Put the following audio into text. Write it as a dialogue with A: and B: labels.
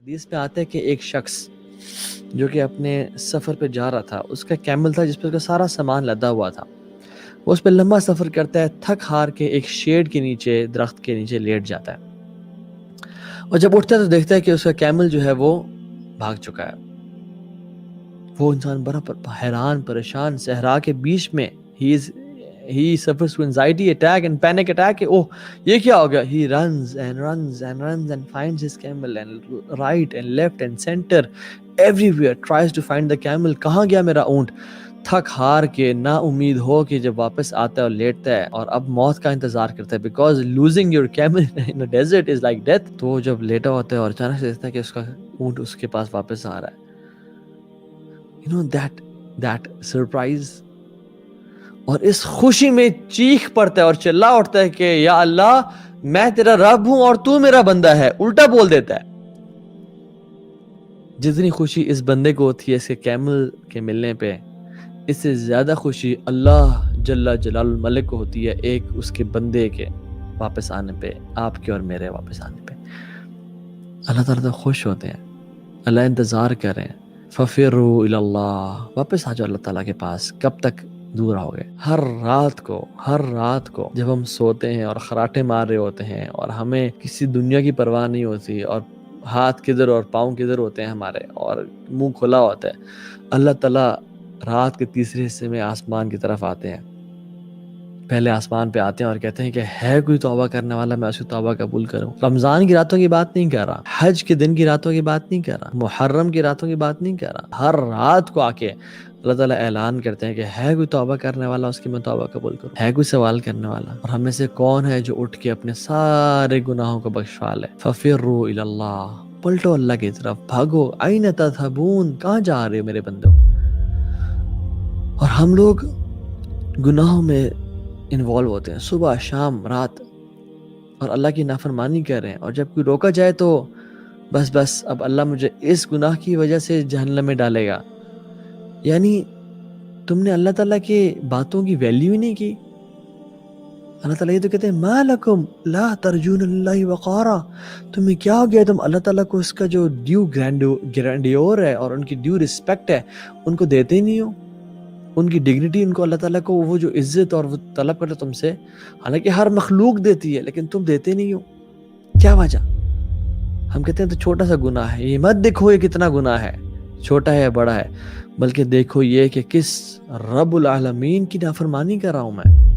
A: حدیث میں آتا ہے کہ ایک شخص جو کہ اپنے سفر پہ جا رہا تھا، اس کا کیمل تھا جس پہ اس کا سارا سامان لدا ہوا تھا. وہ اس پہ لمبا سفر کرتا ہے، تھک ہار کے ایک شیڈ کے نیچے، درخت کے نیچے لیٹ جاتا ہے، اور جب اٹھتا ہے تو دیکھتا ہے کہ اس کا کیمل جو ہے وہ بھاگ چکا ہے. وہ انسان بڑا حیران پریشان صحرا کے بیچ میں he suffers from anxiety attack and panic attack کہ اوہ یہ کیا ہو گیا. He runs and runs and runs and finds his camel and right and left and center everywhere tries to find the camel. کہاں گیا میرا اونٹ؟ تھک ہار کے نا امید ہو کہ جب واپس آتا ہے اور لیٹتا ہے اور اب موت کا انتظار کرتا ہے because losing your camel in a desert is like death. تو وہ جب لیٹا ہوتا ہے اور اچانک سے دیکھتا ہے کہ اس کا اونٹ اس کے پاس واپس آ رہا ہے. You know that surprise. اور اس خوشی میں چیخ پڑتا ہے اور چلا اٹھتا ہے کہ یا اللہ میں تیرا رب ہوں اور تو میرا بندہ ہے. الٹا بول دیتا ہے. جتنی خوشی اس بندے کو ہوتی ہے اس کے کیمل کے ملنے پہ، اس سے زیادہ خوشی اللہ جل جلال الملک کو ہوتی ہے ایک اس کے بندے کے واپس آنے پہ، آپ کے اور میرے واپس آنے پہ. اللہ تعالیٰ تو خوش ہوتے ہیں، اللہ انتظار کر رہے ہیں. فَفِرُّوا إِلَى اللَّهِ، واپس آ جاؤ اللہ تعالیٰ کے پاس. کب تک دور رہو گے؟ ہر رات کو جب ہم سوتے ہیں اور خراٹے مار رہے ہوتے ہیں اور ہمیں کسی دنیا کی پرواہ نہیں ہوتی اور ہاتھ کدھر اور پاؤں کدھر ہوتے ہیں ہمارے اور منہ کھلا ہوتا ہے، اللہ تعالیٰ رات کے تیسرے حصے میں آسمان کی طرف آتے ہیں. پہلے آسمان پہ آتے ہیں اور کہتے ہیں کہ ہے کوئی توبہ کرنے والا، میں اس کی توبہ قبول کروں. رمضان کی راتوں کی بات نہیں کر رہا، حج کے دن کی راتوں کی بات نہیں کر رہا، محرم کی راتوں کی بات نہیں کر رہا. ہر رات کو آ کے اللہ تعالیٰ اعلان کرتے ہیں کہ ہے کوئی توبہ کرنے والا، اس کی میں توبہ قبول کروں. ہے کوئی سوال کرنے والا؟ اور ہم میں سے کون ہے جو اٹھ کے اپنے سارے گناہوں کو بخشوا لے؟ فَفِرُّوا إِلَى اللَّهِ، پلٹو اللہ کی طرف، بھاگو. أَيْنَ تَذْهَبُونَ، کہاں جا رہے ہو میرے بندو؟ اور ہم لوگ گناہوں میں انوالو ہوتے ہیں صبح شام رات اور اللہ کی نافرمانی کر رہے ہیں، اور جب کوئی روکا جائے تو بس اب اللہ مجھے اس گناہ کی وجہ سے جہنم میں ڈالے گا. یعنی تم نے اللہ تعالیٰ کی باتوں کی ویلیو ہی نہیں کی. اللہ تعالیٰ یہ تو کہتے ہیں ما لکم لا ترجون اللہ وقارا، تمہیں کیا ہو گیا؟ تم اللہ تعالیٰ کو اس کا جو ڈیو گرینڈیور ہے اور ان کی ڈیو رسپیکٹ ہے ان کو دیتے ہی نہیں ہو. ان کی ڈگنیٹی، ان کو اللہ تعالیٰ کو وہ جو عزت اور وہ طلب کرتے تم سے، حالانکہ ہر مخلوق دیتی ہے لیکن تم دیتے نہیں ہو. کیا وجہ؟ ہم کہتے ہیں تو چھوٹا سا گناہ ہے، یہ مت دیکھو یہ کتنا گناہ ہے، چھوٹا ہے یا بڑا ہے، بلکہ دیکھو یہ کہ کس رب العالمین کی نافرمانی کر رہا ہوں میں.